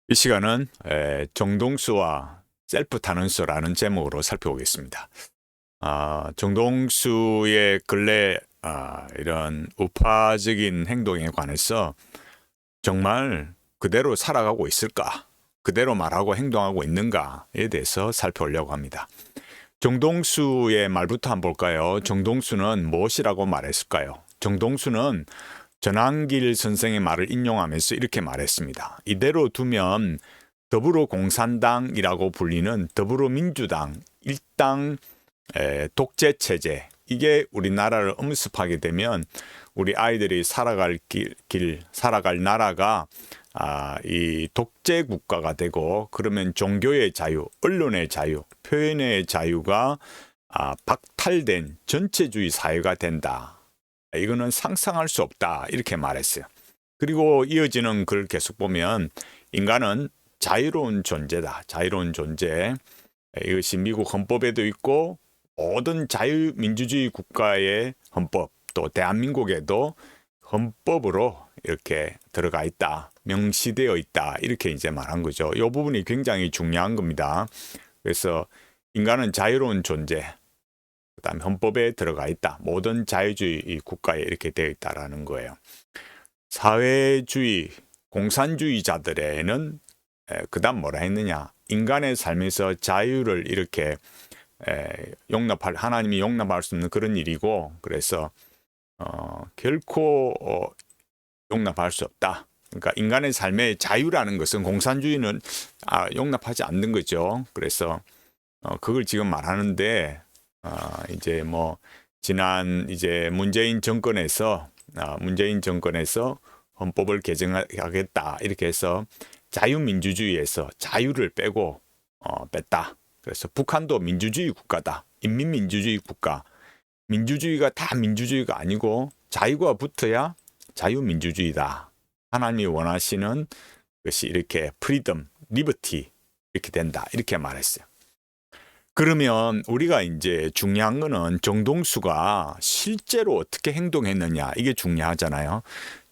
이 시간은 정동수와 셀프 탄원서라는 제목으로 살펴보겠습니다. 정동수의 근래 이런 우파적인 행동에 관해서 정말 그대로 살아가고 있을까? 그대로 말하고 행동하고 있는가에 대해서 살펴보려고 합니다. 정동수의 말부터 한번 볼까요? 정동수는 무엇이라고 말했을까요? 정동수는 전한길 선생의 말을 인용하면서 이렇게 말했습니다. 이대로 두면 더불어공산당이라고 불리는 더불어민주당 일당 독재 체제, 이게 우리나라를 엄습하게 되면 우리 아이들이 살아갈 살아갈 나라가 이 독재 국가가 되고, 그러면 종교의 자유, 언론의 자유, 표현의 자유가 박탈된 전체주의 사회가 된다. 이거는 상상할 수 없다, 이렇게 말했어요. 그리고 이어지는 글 계속 보면 인간은 자유로운 존재다. 자유로운 존재. 이것이 미국 헌법에도 있고 모든 자유민주주의 국가의 헌법, 또 대한민국에도 헌법으로 이렇게 들어가 있다. 명시되어 있다. 이렇게 이제 말한 거죠. 이 부분이 굉장히 중요한 겁니다. 그래서 인간은 자유로운 존재, 그다음에 헌법에 들어가 있다. 모든 자유주의 국가에 이렇게 되어 있다라는 거예요. 사회주의, 공산주의자들에는 그다음 뭐라 했느냐? 인간의 삶에서 자유를 이렇게 하나님이 용납할 수 없는 그런 일이고, 그래서 결코 용납할 수 없다. 그러니까 인간의 삶의 자유라는 것은 공산주의는 용납하지 않는 거죠. 그래서 그걸 지금 말하는데, 이제 뭐 지난 이제 문재인 정권에서 헌법을 개정하겠다 이렇게 해서 자유민주주의에서 자유를 빼고 뺐다. 그래서 북한도 민주주의 국가다. 인민민주주의 국가. 민주주의가 다 민주주의가 아니고 자유가 붙어야 자유민주주의다. 하나님이 원하시는 것이 이렇게 프리덤, 리버티 이렇게 된다. 이렇게 말했어요. 그러면 우리가 이제 중요한 거는 정동수가 실제로 어떻게 행동했느냐, 이게 중요하잖아요.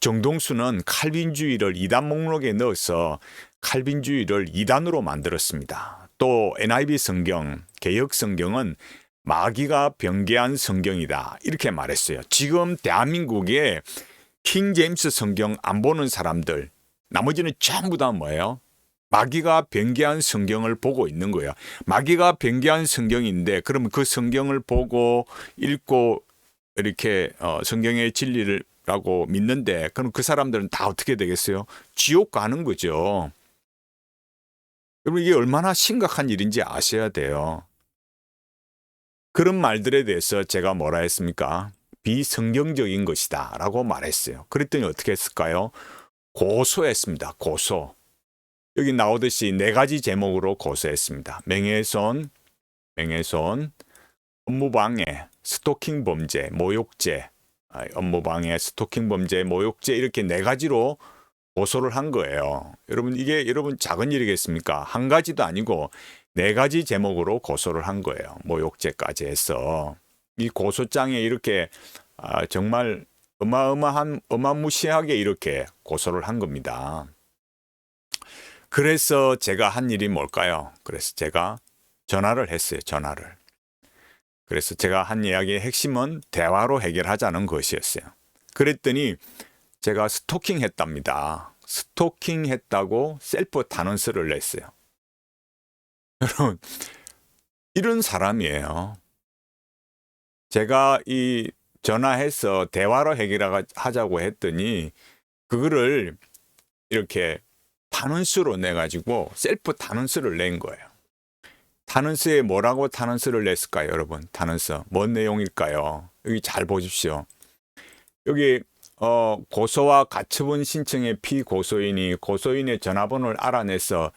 정동수는 칼빈주의를 2단 목록에 넣어서 칼빈주의를 2단으로 만들었습니다. 또 NIV 성경, 개역 성경은 마귀가 변개한 성경이다, 이렇게 말했어요. 지금 대한민국에 킹 제임스 성경 안 보는 사람들, 나머지는 전부 다 뭐예요? 마귀가 변개한 성경을 보고 있는 거예요. 마귀가 변개한 성경인데, 그러면 그 성경을 보고 읽고 이렇게 성경의 진리라고 믿는데, 그럼 그 사람들은 다 어떻게 되겠어요? 지옥 가는 거죠. 여러분, 이게 얼마나 심각한 일인지 아셔야 돼요. 그런 말들에 대해서 제가 뭐라 했습니까? 비성경적인 것이다 라고 말했어요. 그랬더니 어떻게 했을까요? 고소했습니다. 고소. 여기 나오듯이 4가지 제목으로 고소했습니다. 명예훼손, 업무방해, 스토킹 범죄, 모욕죄, 업무방해, 스토킹 범죄, 모욕죄, 이렇게 4가지로 고소를 한 거예요. 여러분, 이게 작은 일이겠습니까? 한 가지도 아니고 4가지 제목으로 고소를 한 거예요. 모욕죄까지 해서. 이 고소장에 이렇게 정말 어마무시하게 이렇게 고소를 한 겁니다. 그래서 제가 한 일이 뭘까요? 그래서 제가 전화를 했어요. 전화를. 그래서 제가 한 이야기의 핵심은 대화로 해결하자는 것이었어요. 그랬더니 제가 스토킹 했답니다. 스토킹 했다고 셀프 탄원서를 냈어요. 여러분, 이런 사람이에요. 제가 이 전화해서 대화로 해결하자고 했더니 그거를 이렇게 탄원서로 내가지고 셀프 탄원서를 낸 거예요. 탄원서에 뭐라고 탄원서를 냈을까요, 여러분? 탄원서 뭔 내용일까요? 여기 잘 보십시오. 여기 고소와 가처분 신청의 피고소인이 고소인의 전화번호를 알아내서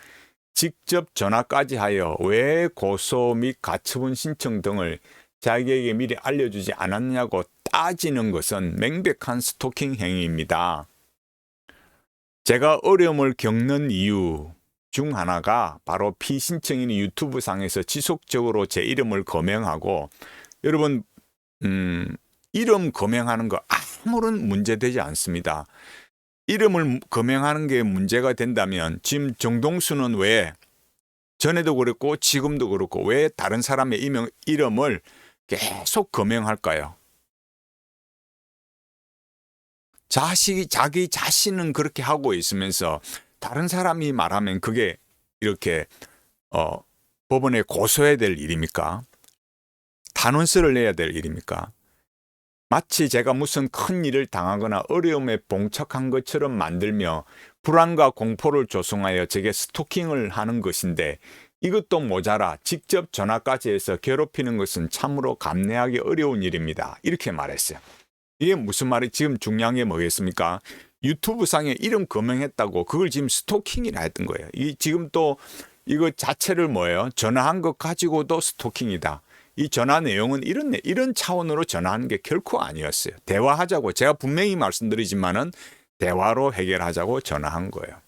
직접 전화까지 하여 왜 고소 및 가처분 신청 등을 자기에게 미리 알려주지 않았냐고 따지는 것은 명백한 스토킹 행위입니다. 제가 어려움을 겪는 이유 중 하나가 바로 피신청인이 유튜브 상에서 지속적으로 제 이름을 거명하고, 여러분 이름 거명하는 거 아무런 문제되지 않습니다. 이름을 거명하는 게 문제가 된다면 지금 정동수는 왜 전에도 그렇고 지금도 그렇고 왜 다른 사람의 이름을 계속 거명할까요? 자기 자신은 그렇게 하고 있으면서 다른 사람이 말하면 그게 이렇게 법원에 고소해야 될 일입니까? 단원서를 내야 될 일입니까? 마치 제가 무슨 큰 일을 당하거나 어려움에 봉착한 것처럼 만들며 불안과 공포를 조성하여 제게 스토킹을 하는 것인데 이것도 모자라 직접 전화까지 해서 괴롭히는 것은 참으로 감내하기 어려운 일입니다. 이렇게 말했어요. 이게 무슨 말이 지금 중요한 게 뭐겠습니까? 유튜브상에 이름 거명했다고 그걸 지금 스토킹이라 했던 거예요. 이 지금 또 이거 자체를 뭐예요? 전화한 것 가지고도 스토킹이다. 이 전화 내용은 이런 차원으로 전화하는 게 결코 아니었어요. 대화하자고 제가 분명히 말씀드리지만은 대화로 해결하자고 전화한 거예요.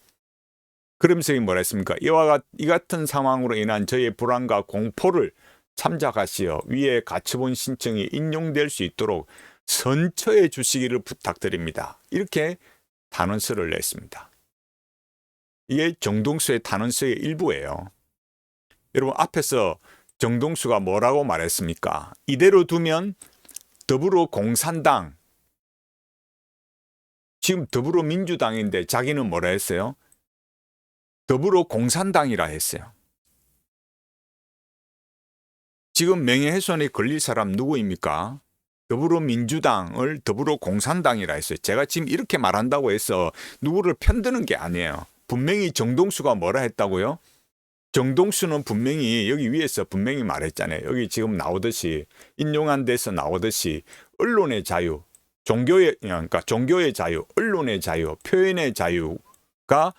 그러면서 뭐라 했습니까? 이 같은 상황으로 인한 저의 불안과 공포를 참작하시어 위에 가처분 신청이 인용될 수 있도록 선처해 주시기를 부탁드립니다. 이렇게 단원서를 냈습니다. 이게 정동수의 단원서의 일부예요. 여러분 앞에서 정동수가 뭐라고 말했습니까? 이대로 두면 더불어공산당, 지금 더불어민주당인데 자기는 뭐라 했어요? 더불어공산당이라 했어요. 지금 명예훼손에 걸릴 사람 누구입니까? 더불어민주당을 더불어공산당이라 했어요. 제가 지금 이렇게 말한다고 해서 누구를 편드는 게 아니에요. 분명히 정동수가 뭐라 했다고요? 정동수는 분명히 여기 위에서 분명히 말했잖아요. 여기 지금 나오듯이 인용한 데서 나오듯이 언론의 자유, 그러니까 종교의 자유, 언론의 자유, 표현의 자유가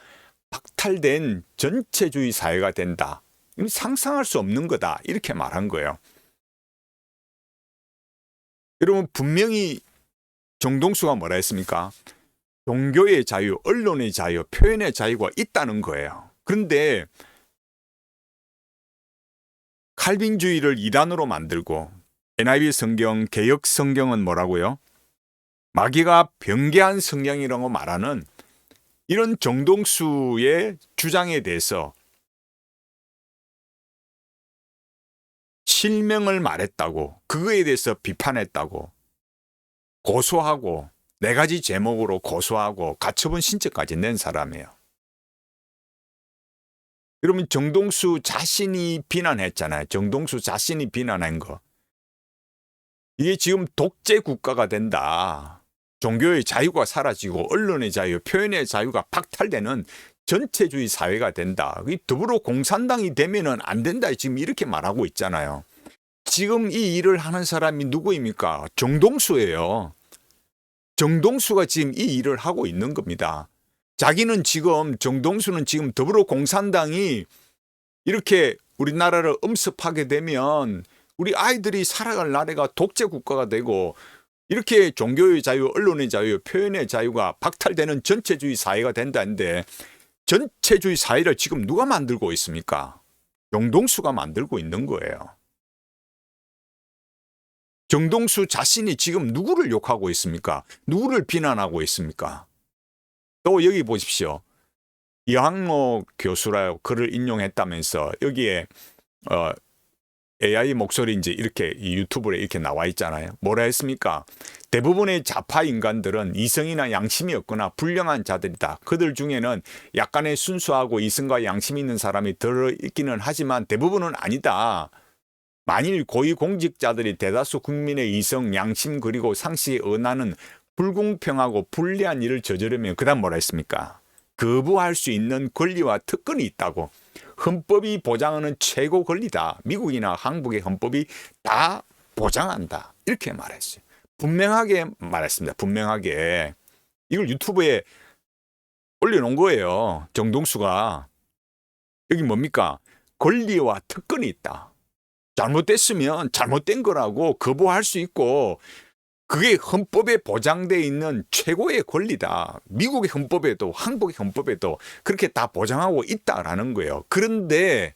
박탈된 전체주의 사회가 된다. 상상할 수 없는 거다. 이렇게 말한 거예요. 여러분 분명히 정동수가 뭐라 했습니까? 종교의 자유, 언론의 자유, 표현의 자유가 있다는 거예요. 그런데 칼빈주의를 이단으로 만들고 NIV 성경, 개역 성경은 뭐라고요? 마귀가 변개한 성경이라고 말하는 이런 정동수의 주장에 대해서 실명을 말했다고, 그거에 대해서 비판했다고, 고소하고 4가지 제목으로 고소하고 가처분 신청까지 낸 사람이에요. 여러분 정동수 자신이 비난했잖아요. 정동수 자신이 비난한 거. 이게 지금 독재 국가가 된다. 종교의 자유가 사라지고 언론의 자유, 표현의 자유가 박탈되는 전체주의 사회가 된다. 더불어 공산당이 되면은 안 된다. 지금 이렇게 말하고 있잖아요. 지금 이 일을 하는 사람이 누구입니까? 정동수예요. 정동수가 지금 이 일을 하고 있는 겁니다. 자기는 지금 정동수는 지금 더불어 공산당이 이렇게 우리나라를 엄습하게 되면 우리 아이들이 살아갈 나라가 독재 국가가 되고 이렇게 종교의 자유, 언론의 자유, 표현의 자유가 박탈되는 전체주의 사회가 된다는데 전체주의 사회를 지금 누가 만들고 있습니까? 정동수가 만들고 있는 거예요. 정동수 자신이 지금 누구를 욕하고 있습니까? 누구를 비난하고 있습니까? 또 여기 보십시오. 이항로 교수라고 글을 인용했다면서 여기에 AI 목소리인지 이렇게 이 유튜브에 이렇게 나와 있잖아요. 뭐라 했습니까? 대부분의 좌파 인간들은 이성이나 양심이 없거나 불량한 자들이다. 그들 중에는 약간의 순수하고 이성과 양심이 있는 사람이 들어있기는 하지만 대부분은 아니다. 만일 고위공직자들이 대다수 국민의 이성, 양심 그리고 상식에 어긋나는 불공평하고 불리한 일을 저지르면 그다음 뭐라 했습니까? 거부할 수 있는 권리와 특권이 있다고. 헌법이 보장하는 최고 권리다. 미국이나 한국의 헌법이 다 보장한다. 이렇게 말했어요. 분명하게 말했습니다. 분명하게. 이걸 유튜브에 올려놓은 거예요. 정동수가. 여기 뭡니까? 권리와 특권이 있다. 잘못됐으면 잘못된 거라고 거부할 수 있고 그게 헌법에 보장되어 있는 최고의 권리다. 미국의 헌법에도 한국의 헌법에도 그렇게 다 보장하고 있다라는 거예요. 그런데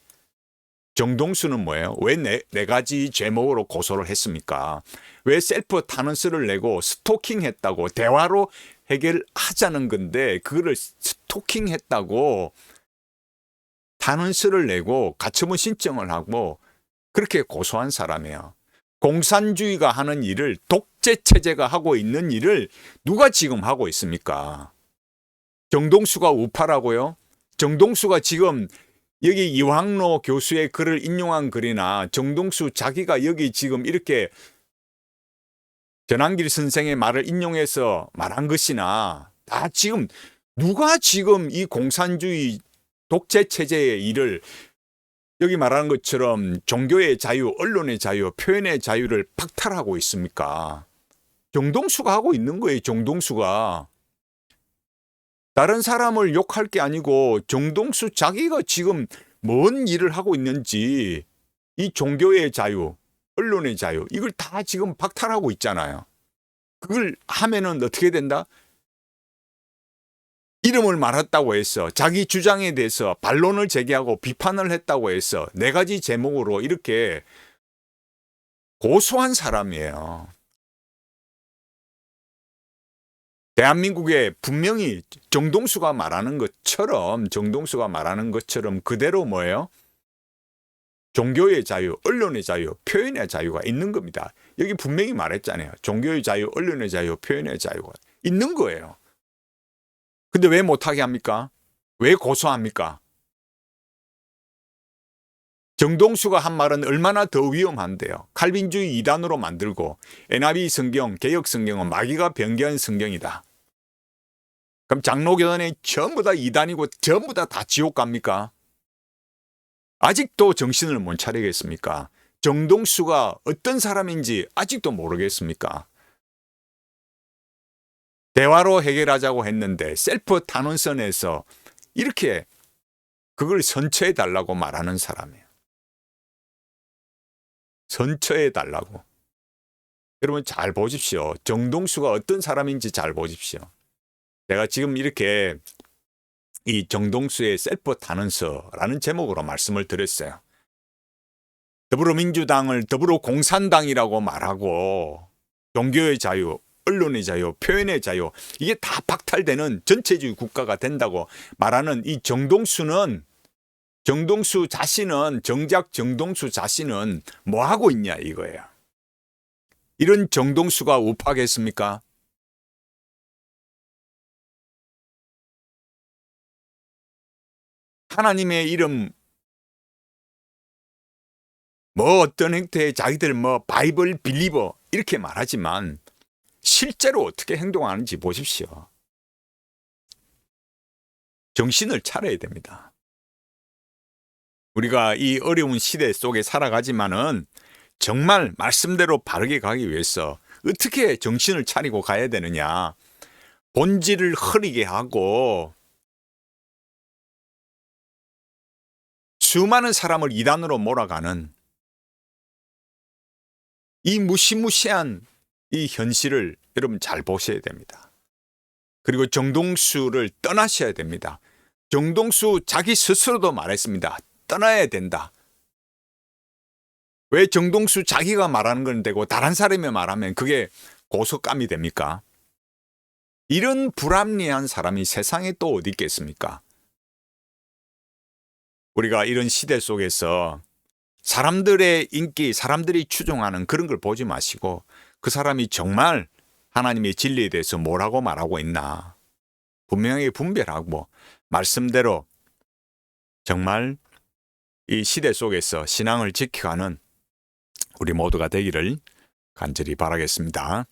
정동수는 뭐예요? 왜 4가지 제목으로 고소를 했습니까? 왜 셀프 탄원서를 내고 스토킹했다고 대화로 해결하자는 건데 그거를 스토킹했다고 탄원서를 내고 가처분 신청을 하고 그렇게 고소한 사람이에요. 공산주의가 하는 일을 독재 체제가 하고 있는 일을 누가 지금 하고 있습니까? 정동수가 우파라고요? 정동수가 지금 여기 이황로 교수의 글을 인용한 글이나 정동수 자기가 여기 지금 이렇게 전한길 선생의 말을 인용해서 말한 것이나 다 지금 누가 지금 이 공산주의 독재 체제의 일을 여기 말하는 것처럼 종교의 자유, 언론의 자유, 표현의 자유를 박탈하고 있습니까? 정동수가 하고 있는 거예요. 정동수가. 다른 사람을 욕할 게 아니고 정동수 자기가 지금 뭔 일을 하고 있는지 이 종교의 자유, 언론의 자유 이걸 다 지금 박탈하고 있잖아요. 그걸 하면은 어떻게 된다? 이름을 말했다고 해서 자기 주장에 대해서 반론을 제기하고 비판을 했다고 해서 4가지 제목으로 이렇게 고소한 사람이에요. 대한민국에 분명히 정동수가 말하는 것처럼 그대로 뭐예요? 종교의 자유, 언론의 자유, 표현의 자유가 있는 겁니다. 여기 분명히 말했잖아요. 종교의 자유, 언론의 자유, 표현의 자유가 있는 거예요. 근데 왜 못하게 합니까? 왜 고소합니까? 정동수가 한 말은 얼마나 더 위험한데요. 칼빈주의 2단으로 만들고 NIV 성경, 개혁 성경은 마귀가 변개한 성경이다. 그럼 장로교단이 전부 다 2단이고 전부 다 지옥 갑니까? 아직도 정신을 못 차리겠습니까? 정동수가 어떤 사람인지 아직도 모르겠습니까? 대화로 해결하자고 했는데 셀프 탄원서에서 이렇게 그걸 선처해 달라고 말하는 사람이에요. 선처해 달라고. 여러분 잘 보십시오. 정동수가 어떤 사람인지 잘 보십시오. 내가 지금 이렇게 이 정동수의 셀프 탄원서라는 제목으로 말씀을 드렸어요. 더불어민주당을 더불어공산당이라고 말하고 종교의 자유, 언론의 자유, 표현의 자유 이게 다 박탈되는 전체주의 국가가 된다고 말하는 이 정동수 자신은 정작 정동수 자신은 뭐 하고 있냐 이거예요. 이런 정동수가 우파겠습니까? 하나님의 이름 뭐 어떤 형태의 자기들 뭐 바이블 빌리버 이렇게 말하지만 실제로 어떻게 행동하는지 보십시오. 정신을 차려야 됩니다. 우리가 이 어려운 시대 속에 살아가지만은 정말 말씀대로 바르게 가기 위해서 어떻게 정신을 차리고 가야 되느냐. 본질을 흐리게 하고 수많은 사람을 이단으로 몰아가는 이 무시무시한 이 현실을 여러분 잘 보셔야 됩니다. 그리고 정동수를 떠나셔야 됩니다. 정동수 자기 스스로도 말했습니다. 떠나야 된다. 왜 정동수 자기가 말하는 건 되고 다른 사람이 말하면 그게 고속감이 됩니까? 이런 불합리한 사람이 세상에 또 어디 있겠습니까? 우리가 이런 시대 속에서 사람들의 인기, 사람들이 추종하는 그런 걸 보지 마시고 그 사람이 정말 하나님의 진리에 대해서 뭐라고 말하고 있나 분명하게 분별하고 말씀대로 정말 이 시대 속에서 신앙을 지켜가는 우리 모두가 되기를 간절히 바라겠습니다.